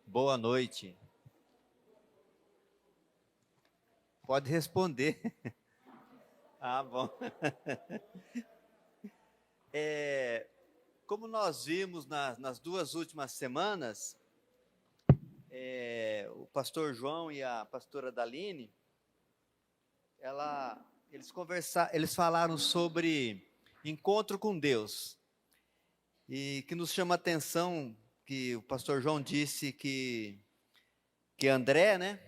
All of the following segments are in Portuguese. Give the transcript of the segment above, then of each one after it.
Boa noite. Pode responder. Ah, bom. Como nós vimos nas duas últimas semanas, o pastor João e a pastora Daline, eles falaram sobre encontro com Deus. E que nos chama a atenção que o pastor João disse que André, né,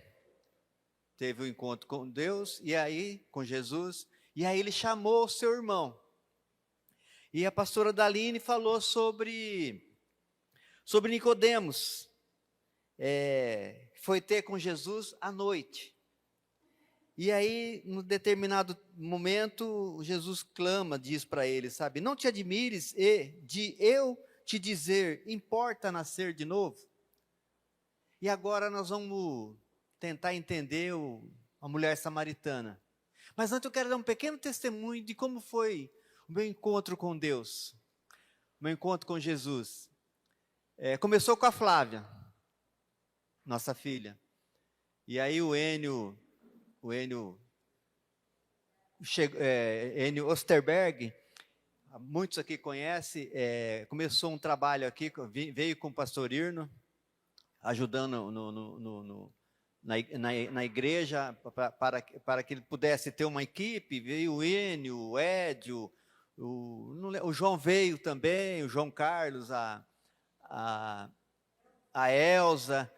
teve um encontro com Deus, e aí, com Jesus, e aí ele chamou o seu irmão. E a pastora Daline falou sobre Nicodemos, foi ter com Jesus à noite. E aí, num determinado momento, Jesus diz para ele, sabe, não te admires de eu te dizer, importa nascer de novo? E agora nós vamos tentar entender a mulher samaritana. Mas antes eu quero dar um pequeno testemunho de como foi o meu encontro com Deus, o meu encontro com Jesus. Começou com a Flávia, nossa filha. E aí o Enio Osterberg, muitos aqui conhecem, começou um trabalho aqui, veio com o pastor Irno, ajudando na igreja, para que ele pudesse ter uma equipe. Veio o Enio, o Edio, o João veio também, o João Carlos, a Elza.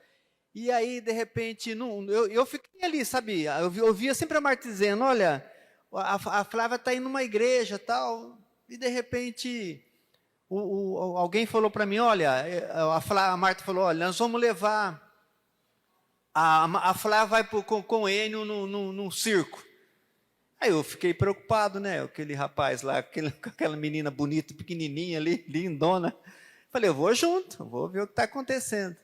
E aí, de repente, eu fiquei ali, sabe? Eu ouvia sempre a Marta dizendo, olha, a Flávia está indo numa igreja, tal. E de repente, alguém falou para mim, olha, a Marta falou, olha, nós vamos levar, a Flávia vai com o Enio num circo. Aí eu fiquei preocupado, né? Aquele rapaz lá, aquela menina bonita, pequenininha ali, lindona. Falei, eu vou junto, vou ver o que está acontecendo.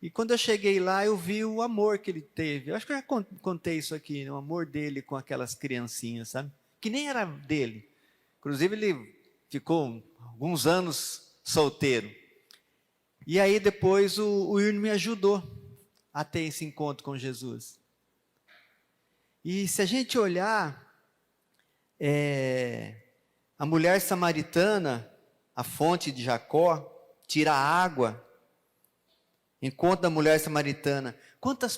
E quando eu cheguei lá, eu vi o amor que ele teve. Eu acho que eu já contei isso aqui, o amor dele com aquelas criancinhas, sabe? Que nem era dele. Inclusive, ele ficou alguns anos solteiro. E aí, depois, o Irno me ajudou a ter esse encontro com Jesus. E se a gente olhar, a mulher samaritana, a fonte de Jacó, tira água, encontro da mulher samaritana. Quantas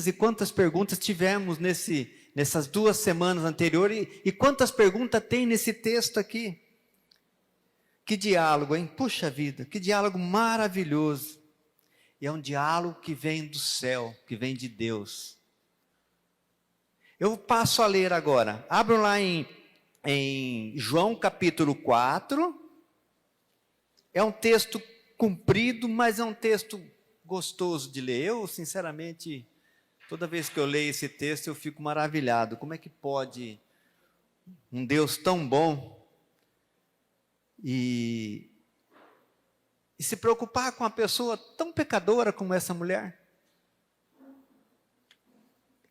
e quantas perguntas tivemos nessas 2 semanas anteriores, e quantas perguntas tem nesse texto aqui? Que diálogo, hein? Puxa vida, que diálogo maravilhoso. E é um diálogo que vem do céu, que vem de Deus. Eu passo a ler agora. Abram lá em João capítulo 4. É um texto comprido, mas é um texto gostoso de ler. Eu, sinceramente, toda vez que eu leio esse texto, eu fico maravilhado. Como é que pode um Deus tão bom e se preocupar com uma pessoa tão pecadora como essa mulher?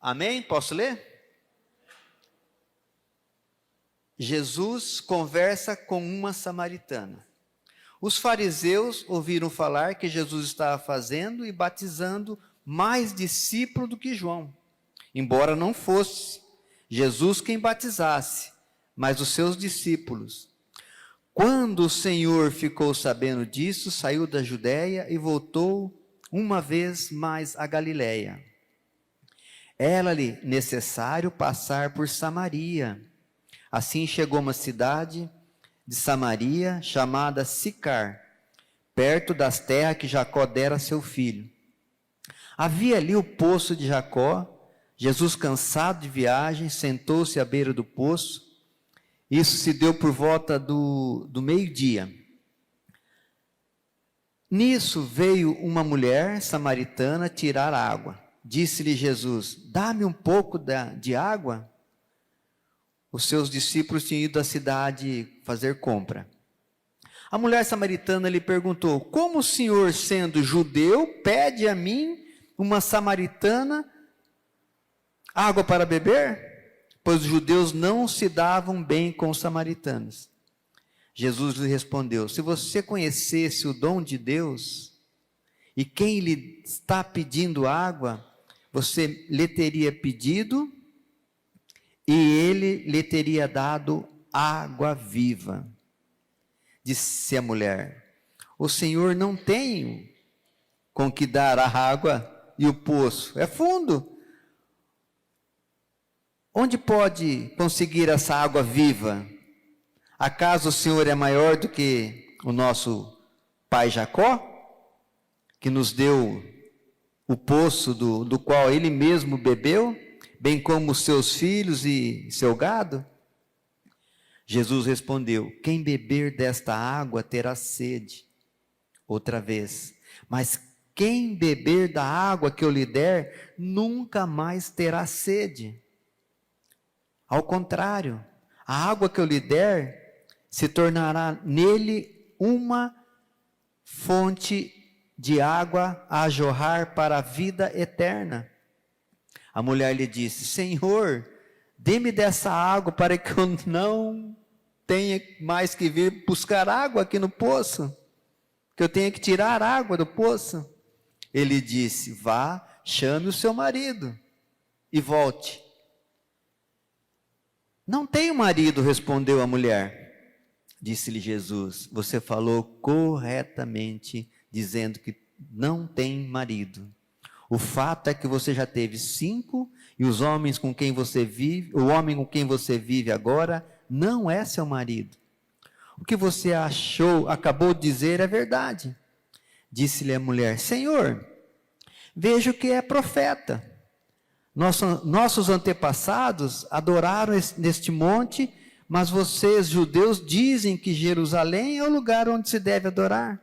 Amém? Posso ler? Jesus conversa com uma samaritana. Os fariseus ouviram falar que Jesus estava fazendo e batizando mais discípulos do que João, embora não fosse Jesus quem batizasse, mas os seus discípulos. Quando o Senhor ficou sabendo disso, saiu da Judéia e voltou uma vez mais a Galiléia. Era-lhe necessário passar por Samaria. Assim chegou a uma cidade de Samaria, chamada Sicar, perto das terras que Jacó dera a seu filho. Havia ali o poço de Jacó. Jesus, cansado de viagem, sentou-se à beira do poço. Isso se deu por volta do meio-dia. Nisso veio uma mulher samaritana tirar água. Disse-lhe Jesus, dá-me um pouco de água. Os seus discípulos tinham ido à cidade fazer compra. A mulher samaritana lhe perguntou, como o senhor, sendo judeu, pede a mim, uma samaritana, água para beber? Pois os judeus não se davam bem com os samaritanos. Jesus lhe respondeu, se você conhecesse o dom de Deus, E quem lhe está pedindo água, você lhe teria pedido, e ele lhe teria dado água viva. Disse a mulher: o Senhor não tem com que dar a água, e o poço é fundo. Onde pode conseguir essa água viva? Acaso o Senhor é maior do que o nosso pai Jacó, que nos deu o poço do qual ele mesmo bebeu, bem como os seus filhos e seu gado? Jesus respondeu: quem beber desta água terá sede outra vez, mas quem beber da água que eu lhe der, nunca mais terá sede. Ao contrário, a água que eu lhe der se tornará nele uma fonte de água a jorrar para a vida eterna. A mulher lhe disse: Senhor, dê-me dessa água para que eu não tenha mais que vir buscar água aqui no poço, que eu tenha que tirar água do poço. Ele disse: vá, chame o seu marido e volte. Não tenho marido, respondeu a mulher. Disse-lhe Jesus: você falou corretamente, dizendo que não tem marido. O fato é que você já teve 5, e os homens com quem você vive, o homem com quem você vive agora, não é seu marido. O que você acabou de dizer é verdade. Disse-lhe a mulher: Senhor, vejo que é profeta. Nossos antepassados adoraram neste monte, mas vocês, judeus, dizem que Jerusalém é o lugar onde se deve adorar.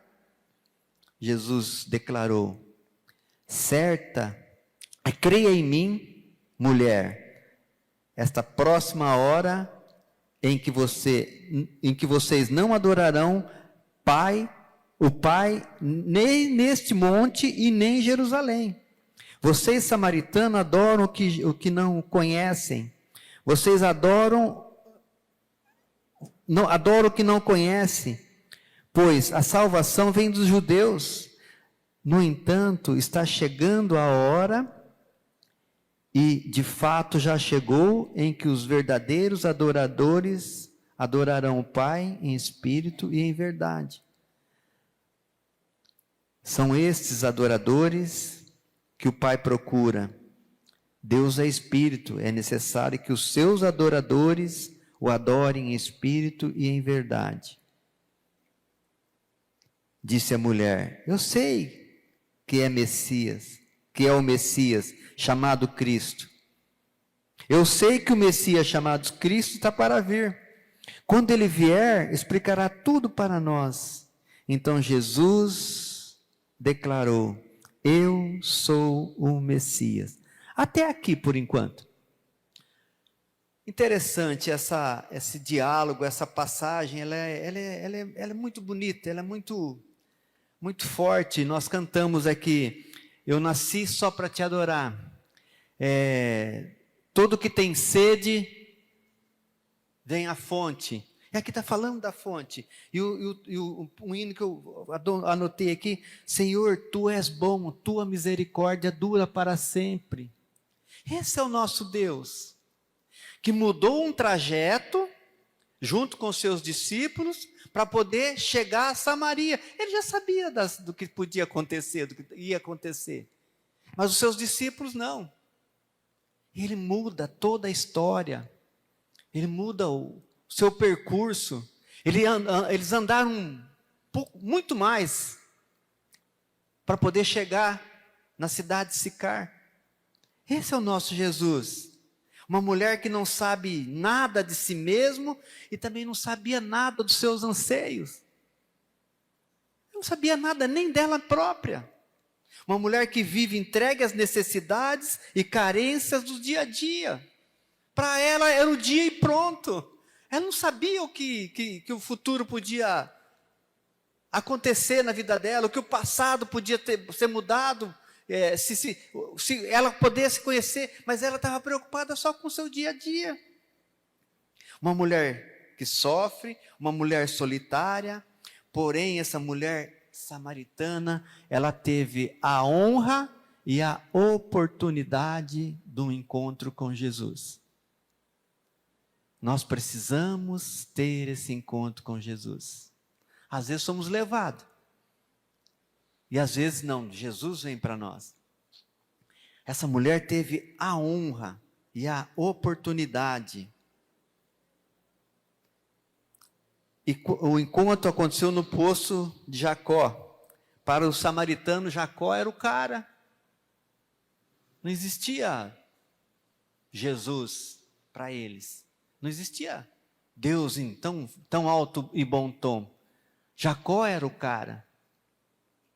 Jesus declarou: creia em mim, mulher, esta próxima hora em que vocês não adorarão o Pai, nem neste monte e nem em Jerusalém. Vocês, samaritanos, adoram o que não conhecem. Vocês adoram o que não conhecem, pois a salvação vem dos judeus. No entanto, está chegando a hora, e de fato já chegou, em que os verdadeiros adoradores adorarão o Pai em espírito e em verdade. São estes adoradores que o Pai procura. Deus é espírito, é necessário que os seus adoradores o adorem em espírito e em verdade. Disse a mulher: eu sei que é o Messias, chamado Cristo. Eu sei que o Messias chamado Cristo está para vir. Quando ele vier, explicará tudo para nós. Então Jesus declarou: eu sou o Messias. Até aqui por enquanto. Interessante esse diálogo, essa passagem, ela é muito bonita, ela é muito, muito forte. Nós cantamos aqui: eu nasci só para te adorar. Todo que tem sede, vem à fonte. E aqui está falando da fonte. E um hino que eu anotei aqui: Senhor, tu és bom, tua misericórdia dura para sempre. Esse é o nosso Deus, que mudou um trajeto, junto com seus discípulos, para poder chegar a Samaria. Ele já sabia do que podia acontecer, do que ia acontecer. Mas os seus discípulos não. Ele muda toda a história. Ele muda o seu percurso. Eles andaram muito mais para poder chegar na cidade de Sicar. Esse é o nosso Jesus. Uma mulher que não sabe nada de si mesmo e também não sabia nada dos seus anseios. Não sabia nada nem dela própria. Uma mulher que vive entregue às necessidades e carências do dia a dia. Para ela era o dia e pronto. Ela não sabia o que o futuro podia acontecer na vida dela, o que o passado podia ser mudado, se ela pudesse conhecer, mas ela estava preocupada só com o seu dia a dia. Uma mulher que sofre, uma mulher solitária, porém essa mulher samaritana, ela teve a honra e a oportunidade de um encontro com Jesus. Nós precisamos ter esse encontro com Jesus. Às vezes somos levados. E às vezes não, Jesus vem para nós. Essa mulher teve a honra e a oportunidade. E o encontro aconteceu no poço de Jacó. Para o samaritano, Jacó era o cara. Não existia Jesus para eles. Não existia Deus em tão alto e bom tom. Jacó era o cara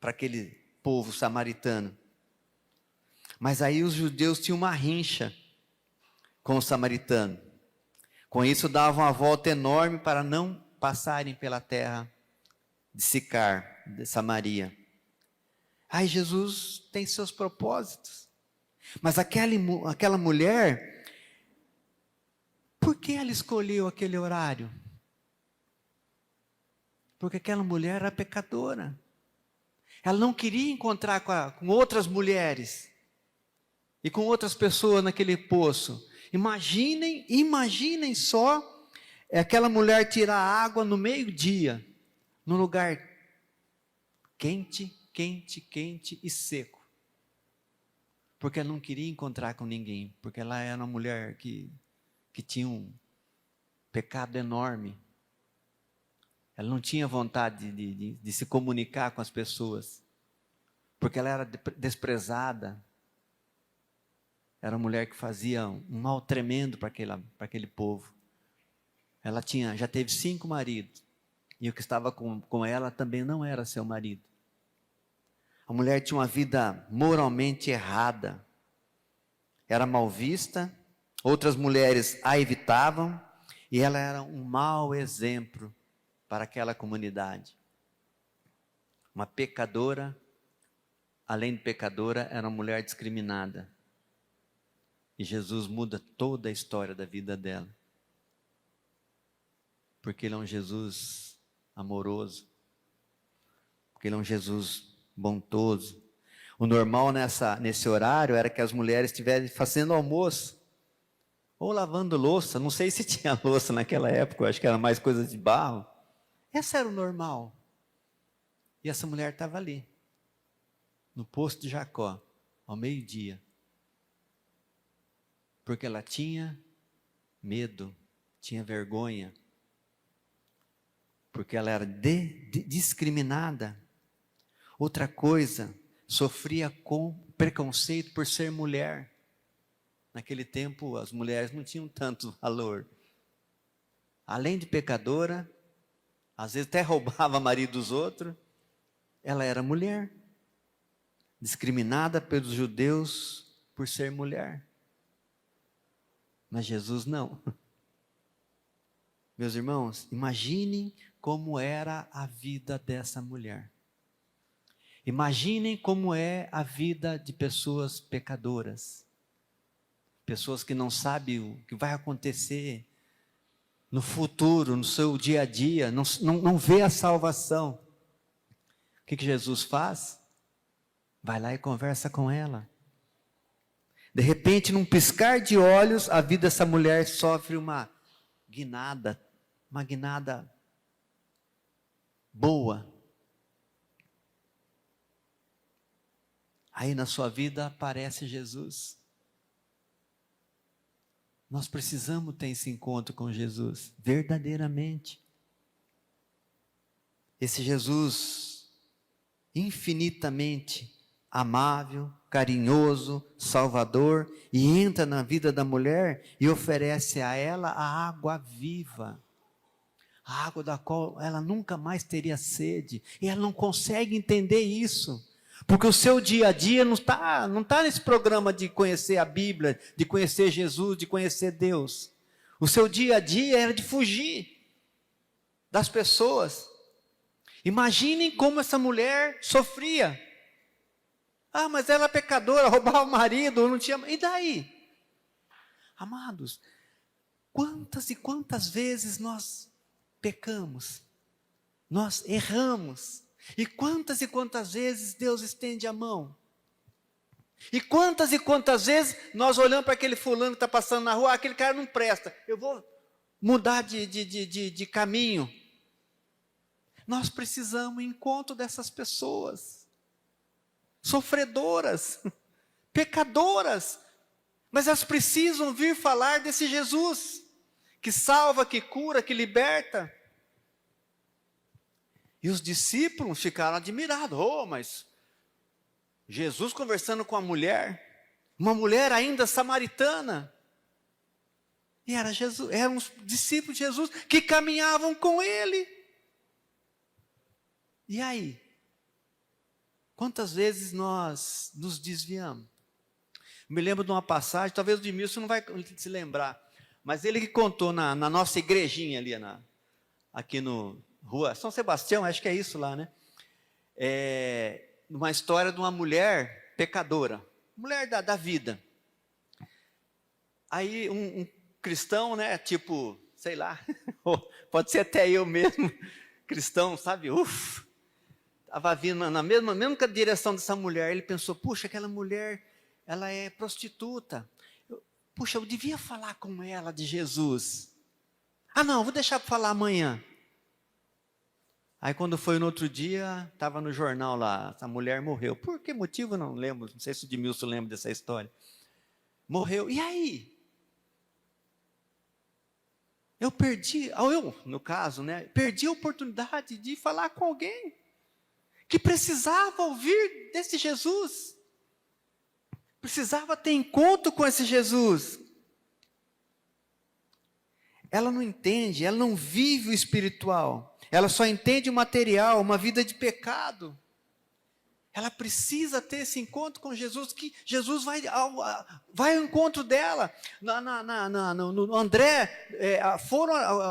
para aquele povo samaritano. Mas aí os judeus tinham uma rincha com o samaritano. Com isso davam uma volta enorme para não passarem pela terra de Sicar, de Samaria. Aí Jesus tem seus propósitos. Mas aquela mulher, por que ela escolheu aquele horário? Porque aquela mulher era pecadora. Ela não queria encontrar com outras mulheres e com outras pessoas naquele poço. Imaginem só aquela mulher tirar água no meio-dia, num lugar quente e seco. Porque ela não queria encontrar com ninguém, porque ela era uma mulher que tinha um pecado enorme. Ela não tinha vontade de se comunicar com as pessoas, porque ela era desprezada. Era uma mulher que fazia um mal tremendo para aquele povo. Ela já teve 5 maridos, e o que estava com ela também não era seu marido. A mulher tinha uma vida moralmente errada, era mal vista, outras mulheres a evitavam, e ela era um mau exemplo para aquela comunidade. Uma pecadora, além de pecadora, era uma mulher discriminada. E Jesus muda toda a história da vida dela. Porque Ele é um Jesus amoroso. Porque Ele é um Jesus bondoso. O normal nesse horário era que as mulheres estivessem fazendo almoço. Ou lavando louça. Não sei se tinha louça naquela época. Eu acho que era mais coisa de barro. Esse era o normal. E essa mulher estava ali. No poço de Jacó. Ao meio-dia. Porque ela tinha medo. Tinha vergonha. Porque ela era discriminada. Outra coisa, sofria com preconceito por ser mulher. Naquele tempo, as mulheres não tinham tanto valor. Além de pecadora, às vezes até roubava marido dos outros, ela era mulher. Discriminada pelos judeus por ser mulher. Mas Jesus não. Meus irmãos, imaginem como era a vida dessa mulher. Imaginem como é a vida de pessoas pecadoras. Pessoas que não sabem o que vai acontecer no futuro, no seu dia a dia, não vê a salvação. O que Jesus faz? Vai lá e conversa com ela. De repente, num piscar de olhos, a vida dessa mulher sofre uma guinada boa. Aí na sua vida aparece Jesus. Nós precisamos ter esse encontro com Jesus, verdadeiramente. Esse Jesus infinitamente amável, carinhoso, salvador, e entra na vida da mulher e oferece a ela a água viva. A água da qual ela nunca mais teria sede. E ela não consegue entender isso. Porque o seu dia a dia não tá nesse programa de conhecer a Bíblia, de conhecer Jesus, de conhecer Deus. O seu dia a dia era de fugir das pessoas. Imaginem como essa mulher sofria. Ah, mas ela é pecadora, roubava o marido, não tinha... E daí? Amados, quantas e quantas vezes nós pecamos, nós erramos, E quantas vezes Deus estende a mão? E quantas vezes nós olhamos para aquele fulano que está passando na rua, aquele cara não presta, eu vou mudar de caminho. Nós precisamos ir em encontro dessas pessoas, sofredoras, pecadoras, mas elas precisam vir falar desse Jesus, que salva, que cura, que liberta. E os discípulos ficaram admirados. Oh, mas Jesus conversando com uma mulher ainda samaritana. E era Jesus, eram os discípulos de Jesus que caminhavam com ele. E aí? Quantas vezes nós nos desviamos? Me lembro de uma passagem, talvez o Edmilson não vai se lembrar, mas ele que contou na nossa igrejinha ali, aqui no Rua São Sebastião, acho que é isso lá, né? Uma história de uma mulher pecadora, mulher da vida. Aí um cristão, né, tipo, sei lá, pode ser até eu mesmo, cristão, sabe, estava vindo na mesma direção dessa mulher, ele pensou, puxa, aquela mulher, ela é prostituta, puxa, eu devia falar com ela de Jesus. Ah não, vou deixar para falar amanhã. Aí quando foi no outro dia, estava no jornal lá, essa mulher morreu. Por que motivo? Não lembro, não sei se o Edmilson lembra dessa história. Morreu, e aí? No caso, né, perdi a oportunidade de falar com alguém que precisava ouvir desse Jesus. Precisava ter encontro com esse Jesus. Ela não entende, ela não vive o espiritual. Ela só entende o material, uma vida de pecado. Ela precisa ter esse encontro com Jesus, que Jesus vai ao encontro dela. No André,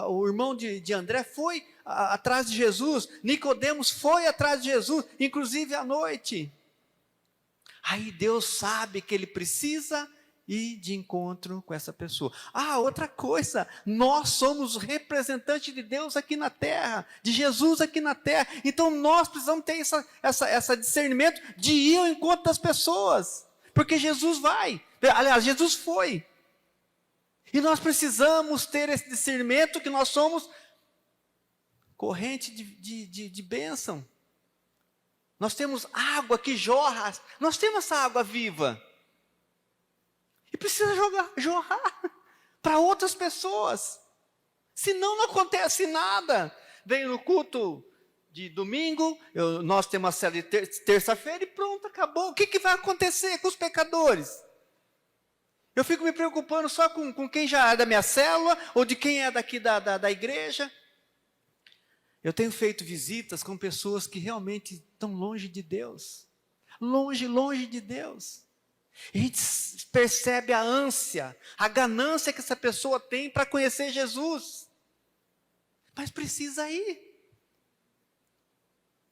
o irmão de André foi atrás de Jesus. Nicodemos foi atrás de Jesus, inclusive à noite. Aí Deus sabe que ele precisa ir de encontro com essa pessoa. Outra coisa, nós somos representantes de Deus aqui na terra, de Jesus aqui na terra, então nós precisamos ter esse discernimento de ir ao encontro das pessoas, porque Jesus Jesus foi, e nós precisamos ter esse discernimento que nós somos corrente de bênção, nós temos água que jorra, nós temos essa água viva, e precisa jorrar para outras pessoas. Senão não acontece nada. Venho no culto de domingo, nós temos a célula de terça-feira e pronto, acabou. O que vai acontecer com os pecadores? Eu fico me preocupando só com quem já é da minha célula, ou de quem é daqui da igreja. Eu tenho feito visitas com pessoas que realmente estão longe de Deus. Longe de Deus. E a gente percebe a ânsia, a ganância que essa pessoa tem para conhecer Jesus. Mas precisa ir.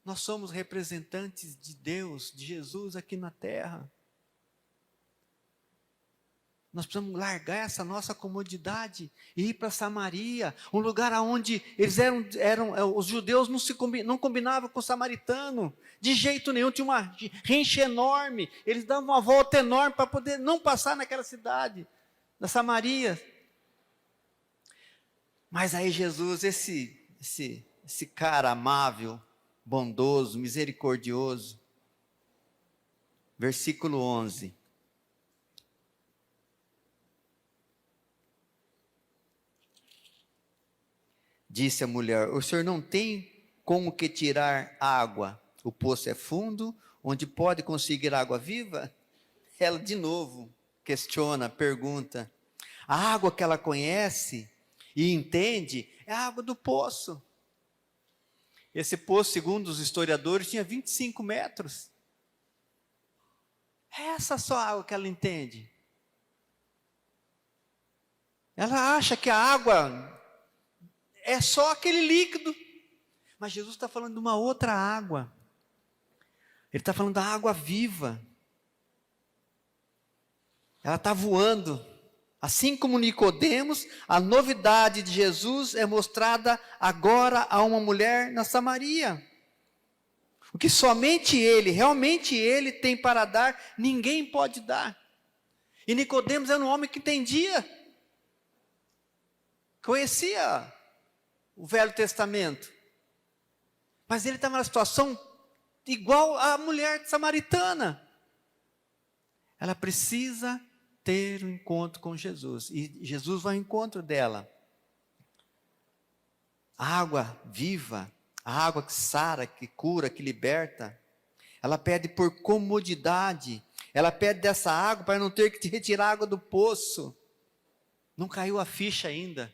Nós somos representantes de Deus, de Jesus aqui na terra. Nós precisamos largar essa nossa comodidade e ir para Samaria, um lugar onde eles os judeus não combinavam com o samaritano, de jeito nenhum, tinha uma rencha enorme, eles davam uma volta enorme para poder não passar naquela cidade, da Samaria. Mas aí Jesus, esse cara amável, bondoso, misericordioso, versículo 11, disse a mulher, o senhor não tem como que tirar água, o poço é fundo, onde pode conseguir água viva? Ela de novo questiona, pergunta. A água que ela conhece e entende é a água do poço. Esse poço, segundo os historiadores, tinha 25 metros. É essa só a água que ela entende. Ela acha que a água é só aquele líquido. Mas Jesus está falando de uma outra água. Ele está falando da água viva. Ela está voando. Assim como Nicodemos, a novidade de Jesus é mostrada agora a uma mulher na Samaria. O que somente Ele, realmente Ele tem para dar, ninguém pode dar. E Nicodemos era um homem que entendia, conhecia o Velho Testamento, mas ele estava numa situação igual à mulher samaritana. Ela precisa ter um encontro com Jesus, e Jesus vai ao encontro dela. A água viva, a água que sara, que cura, que liberta. Ela pede por comodidade, ela pede dessa água para não ter que retirar a água do poço. Não caiu a ficha ainda.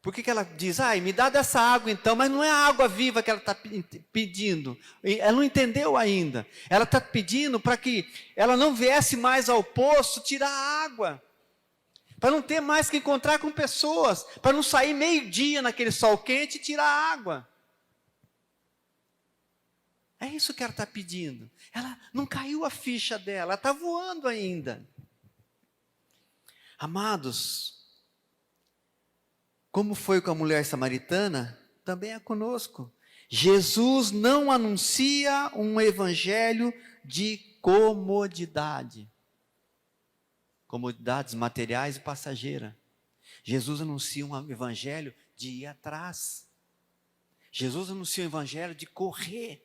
Por que ela diz, me dá dessa água então, mas não é a água viva que ela está pedindo, ela não entendeu ainda, ela está pedindo para que ela não viesse mais ao poço tirar a água, para não ter mais que encontrar com pessoas, para não sair meio-dia naquele sol quente e tirar a água. É isso que ela está pedindo, ela não caiu a ficha dela, ela está voando ainda. Amados, como foi com a mulher samaritana, também é conosco. Jesus não anuncia um evangelho de comodidade. Comodidades materiais e passageiras. Jesus anuncia um evangelho de ir atrás. Jesus anuncia um evangelho de correr.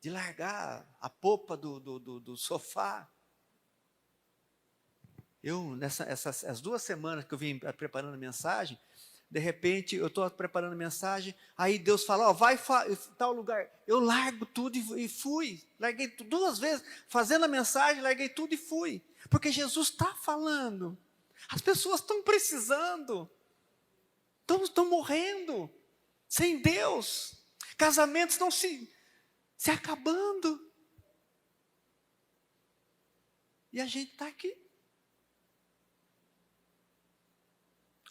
De largar a popa do sofá. As 2 semanas que eu vim preparando a mensagem, de repente eu estou preparando a mensagem, aí Deus fala, vai tal lugar, eu largo tudo e fui, larguei 2 vezes, fazendo a mensagem, larguei tudo e fui, porque Jesus está falando, as pessoas estão precisando, estão morrendo, sem Deus, casamentos estão se acabando, e a gente está aqui.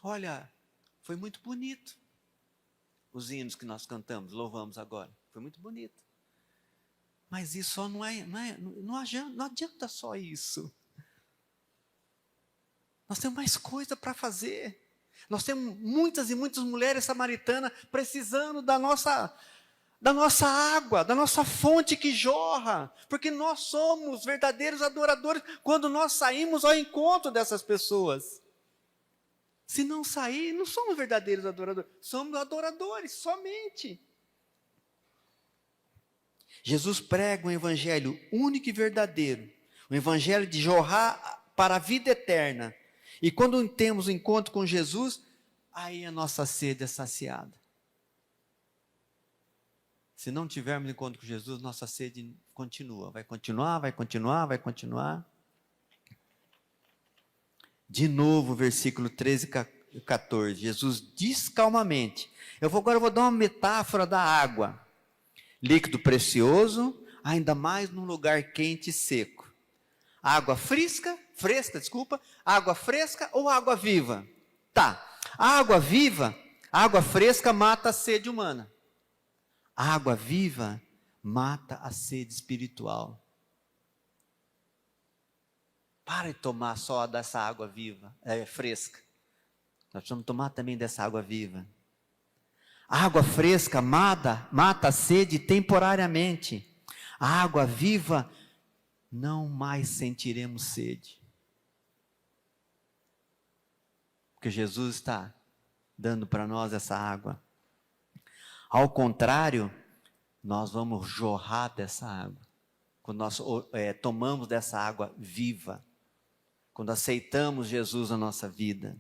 Olha, foi muito bonito os hinos que nós cantamos, louvamos agora, foi muito bonito. Mas isso só não adianta só isso. Nós temos mais coisa para fazer. Nós temos muitas e muitas mulheres samaritanas precisando da nossa água, da nossa fonte que jorra, porque nós somos verdadeiros adoradores quando nós saímos ao encontro dessas pessoas. Se não sair, não somos verdadeiros adoradores, somos adoradores somente. Jesus prega um evangelho único e verdadeiro, um evangelho de jorrar para a vida eterna. E quando temos o encontro com Jesus, aí a nossa sede é saciada. Se não tivermos encontro com Jesus, nossa sede continua, vai continuar, vai continuar, vai continuar. De novo, versículo 13 e 14, Jesus diz calmamente, agora eu vou dar uma metáfora da água, líquido precioso, ainda mais num lugar quente e seco, água fresca, água fresca ou água viva? Tá, a água viva, a água fresca mata a sede humana, a água viva mata a sede espiritual. Para de tomar só dessa água viva, fresca. Nós precisamos tomar também dessa água viva. A água fresca mata a sede temporariamente. A água viva, não mais sentiremos sede. Porque Jesus está dando para nós essa água. Ao contrário, nós vamos jorrar dessa água. Quando nós tomamos dessa água viva. Quando aceitamos Jesus na nossa vida,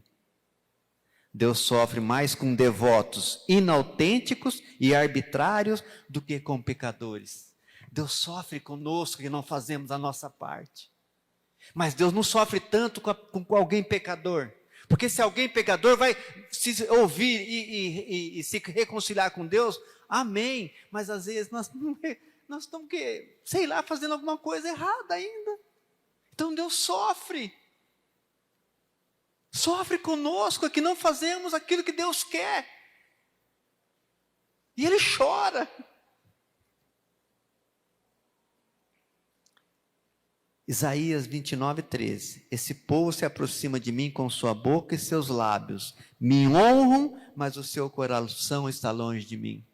Deus sofre mais com devotos inautênticos e arbitrários do que com pecadores. Deus sofre conosco que não fazemos a nossa parte. Mas Deus não sofre tanto com alguém pecador. Porque se alguém pecador vai se ouvir e se reconciliar com Deus, amém. Mas às vezes nós estamos, fazendo alguma coisa errada ainda. Então Deus sofre. Sofre conosco que não fazemos aquilo que Deus quer. E Ele chora. Isaías 29:13. Esse povo se aproxima de mim com sua boca e seus lábios. Me honram, mas o seu coração está longe de mim.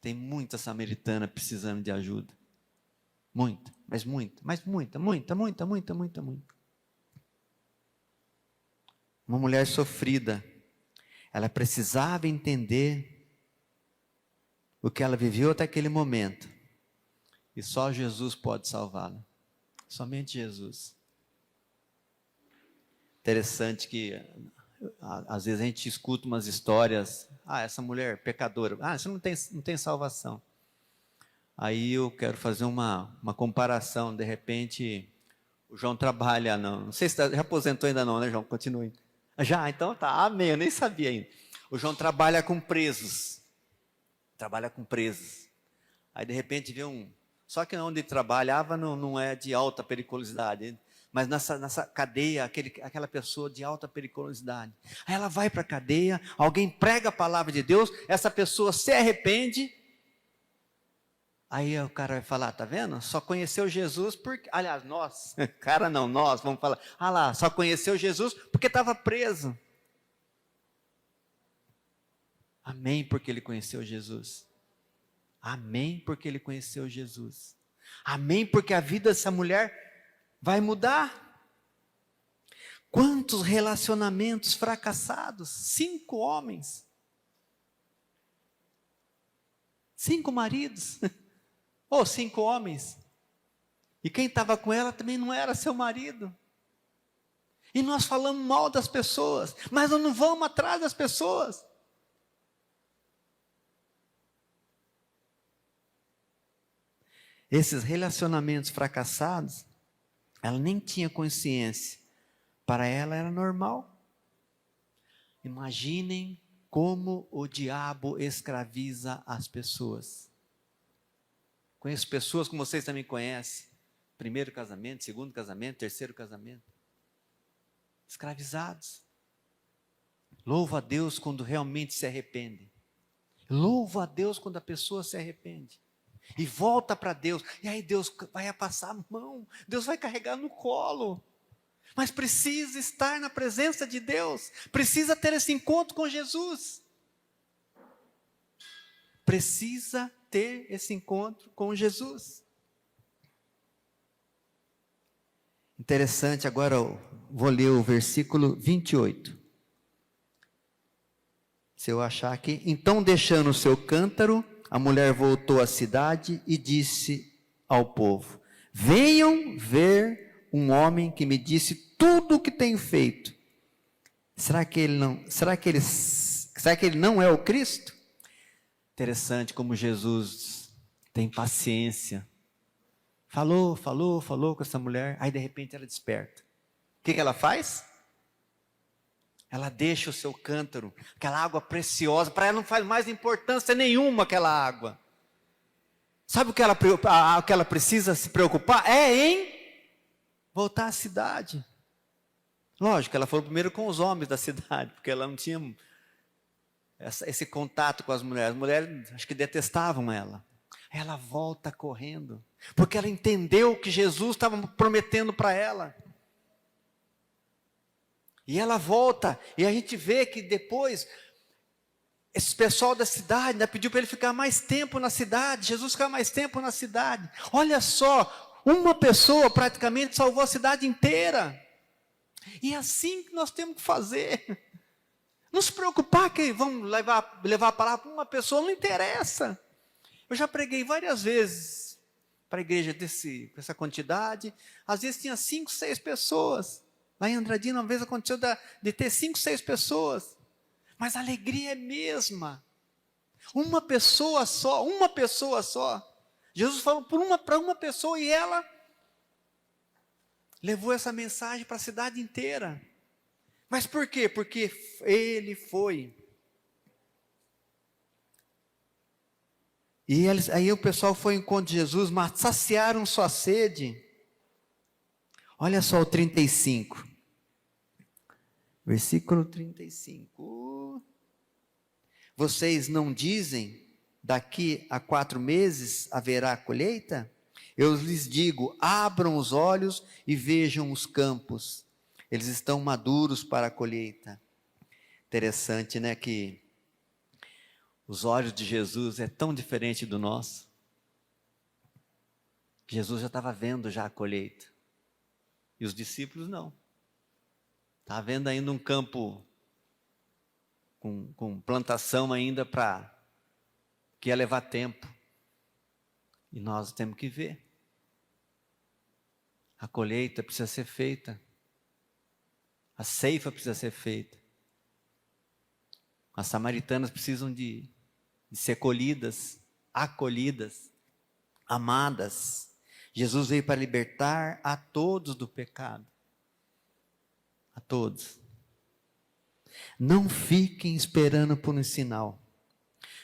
tem muita samaritana precisando de ajuda. Muita, mas muita. Uma mulher sofrida, ela precisava entender o que ela viveu até aquele momento. E só Jesus pode salvá-la. Somente Jesus. Interessante que, às vezes, a gente escuta umas histórias. Essa mulher pecadora. Você não tem salvação. Aí eu quero fazer uma comparação. De repente, o João trabalha, não sei se já aposentou ainda não, né, João? Continue. Já, então tá, amém, eu nem sabia ainda. O João trabalha com presos. Aí de repente vê só que onde ele trabalhava não é de alta periculosidade, mas nessa cadeia, aquela pessoa de alta periculosidade. Aí ela vai para a cadeia, alguém prega a palavra de Deus, essa pessoa se arrepende, aí o cara vai falar, tá vendo? Só conheceu Jesus porque, aliás, nós, cara não, nós, vamos falar, lá, só conheceu Jesus porque estava preso. Amém, porque ele conheceu Jesus. Amém, porque ele conheceu Jesus. Amém, porque a vida dessa mulher vai mudar. Quantos relacionamentos fracassados? 5 homens. 5 maridos. Ou 5 homens. E quem estava com ela também não era seu marido. E nós falamos mal das pessoas, mas nós não vamos atrás das pessoas. Esses relacionamentos fracassados, ela nem tinha consciência. Para ela era normal. Imaginem como o diabo escraviza as pessoas. Conheço pessoas como vocês também conhecem. Primeiro casamento, segundo casamento, terceiro casamento. Escravizados. Louvo a Deus quando realmente se arrependem. Louvo a Deus quando a pessoa se arrepende. E volta para Deus, e aí Deus vai passar a mão, Deus vai carregar no colo, mas precisa estar na presença de Deus, precisa ter esse encontro com Jesus, precisa ter esse encontro com Jesus. Interessante, agora eu vou ler o versículo 28, se eu achar aqui. Então, deixando o seu cântaro, a mulher voltou à cidade e disse ao povo: venham ver um homem que me disse tudo o que tenho feito. Será que ele não é o Cristo? Interessante como Jesus tem paciência. Falou com essa mulher, aí de repente ela desperta. O que ela faz? Ela deixa o seu cântaro, aquela água preciosa, para ela não faz mais importância nenhuma aquela água. Sabe o que ela precisa se preocupar? É em voltar à cidade. Lógico, ela falou primeiro com os homens da cidade, porque ela não tinha esse contato com as mulheres. As mulheres acho que detestavam ela. Ela volta correndo, porque ela entendeu o que Jesus estava prometendo para ela. E ela volta, e a gente vê que depois, esse pessoal da cidade pediu para ele ficar mais tempo na cidade, Jesus ficar mais tempo na cidade. Olha só, uma pessoa praticamente salvou a cidade inteira. E é assim que nós temos que fazer. Não se preocupar que vamos levar a palavra para uma pessoa, não interessa. Eu já preguei várias vezes para a igreja com essa quantidade, às vezes tinha 5, 6 pessoas. Lá em Andradina, uma vez aconteceu de ter 5, 6 pessoas. Mas a alegria é a mesma. Uma pessoa só. Jesus falou para uma pessoa e ela levou essa mensagem para a cidade inteira. Mas por quê? Porque ele foi. E aí o pessoal foi ao encontro de Jesus, mas saciaram sua sede. Olha só o 35. Versículo 35. Vocês não dizem, daqui a 4 meses haverá colheita? Eu lhes digo, abram os olhos e vejam os campos. Eles estão maduros para a colheita. Interessante, né, que Os olhos de Jesus é tão diferente do nosso. Jesus já estava vendo já a colheita. E os discípulos não. Estava vendo ainda um campo com plantação ainda que ia levar tempo. E nós temos que ver. A colheita precisa ser feita. A ceifa precisa ser feita. As samaritanas precisam de ser colhidas, acolhidas, amadas. Jesus veio para libertar a todos do pecado. A todos. Não fiquem esperando por um sinal.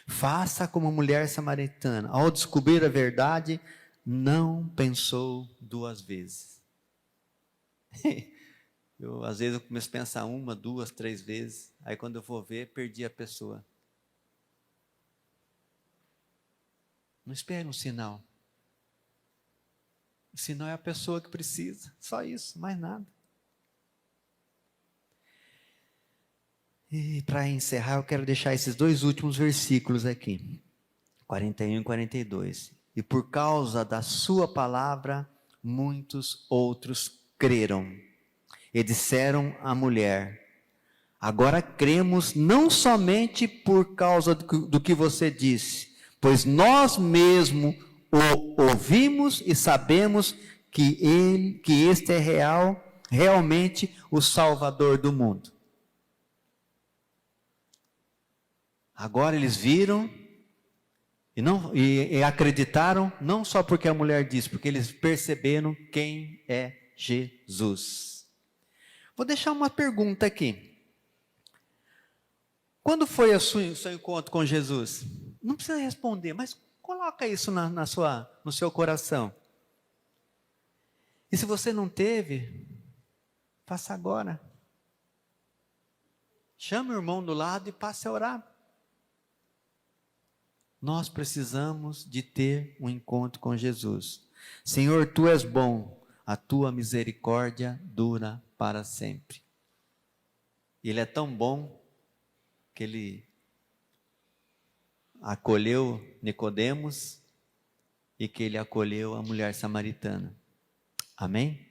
Faça como a mulher samaritana. Ao descobrir a verdade, não pensou duas vezes. Às vezes eu começo a pensar 1, 2, 3 vezes. Aí quando eu vou ver, perdi a pessoa. Não espere um sinal. O sinal é a pessoa que precisa. Só isso, mais nada. E para encerrar, eu quero deixar esses 2 últimos versículos aqui. 41 e 42. E por causa da sua palavra, muitos outros creram. E disseram à mulher: agora cremos não somente por causa do que você disse, pois nós mesmos o ouvimos e sabemos que este é realmente o Salvador do mundo. Agora eles viram e acreditaram, não só porque a mulher disse, porque eles perceberam quem é Jesus. Vou deixar uma pergunta aqui. Quando foi o seu encontro com Jesus? Não precisa responder, mas coloca isso no seu coração. E se você não teve, faça agora. Chame o irmão do lado e passe a orar. Nós precisamos de ter um encontro com Jesus. Senhor, Tu és bom, a Tua misericórdia dura para sempre. Ele é tão bom que Ele acolheu Nicodemos e que Ele acolheu a mulher samaritana. Amém?